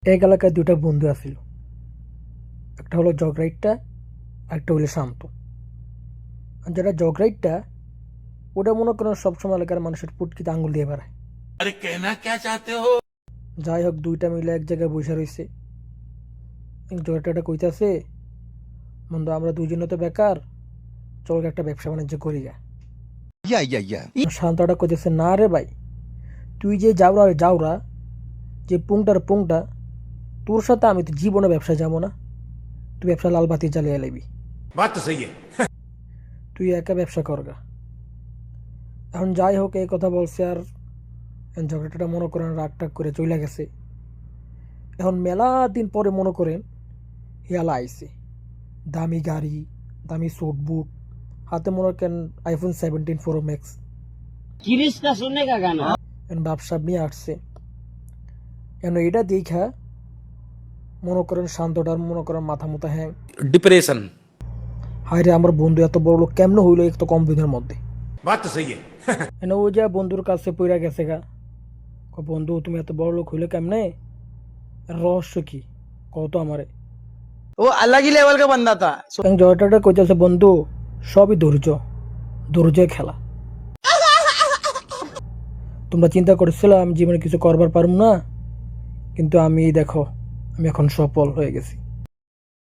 এক এলাকায় দুটা বন্ধু আছিল, একটা হলো জগরাইটটা আর একটা হলো শান্ত। আর যেটা জগরাইটটা ওটা মনে করেন সবসময় এলাকার মানুষের পুটকিতে আঙুল দিয়ে বেড়ায়। अरे कहना क्या चाहते हो। যাই হোক, দুইটা মিলে এক জায়গায় বসে রয়েছে। জগরাইটটা কইতাছে, বন্ধু আমরা দুইজনে তো বেকার, চল একটা ব্যবসা বাণিজ্য করি গা। শান্তটা কইতেছে, না রে ভাই, তুই যে যাওরা যে পুংটা তোর সাথে আমি তো জীবনে ব্যবসা যাবো না। তুই ব্যবসা লাল বাতি জ্বালিয়ে লাইবি, बात तो सही है। তুই একা ব্যবসা করগা। এখন যাই হোক, এই কথা বলছে আর ঝগড়াটা মনে করেন রাগ টাগ করে চলে গেছে। এখন মেলা দিন পরে মনে করেন হিয়ালা আইছে, দামি গাড়ি, দামি স্যুট বুট, হাতে মনে করেন iPhone 17 Pro Max। गिरीश का सुनने का गाना। এখন ব্যবসা নিয়ে আসছে। এখন এটা দেখা মনে করেন শান্তটার মনে করেন মাথা মতো হ্যাং, डिप्रेशन। হায় রে আমার বন্ধু এত বড় লোক কেমনে হইলো এক তো কম দিনের মধ্যে। बात तो सही है। এনে ওই যে বন্ধুর কাছে পইরা গেছে গা, বন্ধু তুমি এত বড় লোক হইলে কেমনে, এর রহস্য কি কত আমারে। वो अलग ही लेवल का बंदा था। জয়টা কইতেছে, বন্ধু সবই ধৈর্য খেলা। তোমরা চিন্তা করেছিল আমি জীবনে কিছু করবার পারবো না, কিন্তু আমি দেখো আমি এখন সফল হয়ে গেছি।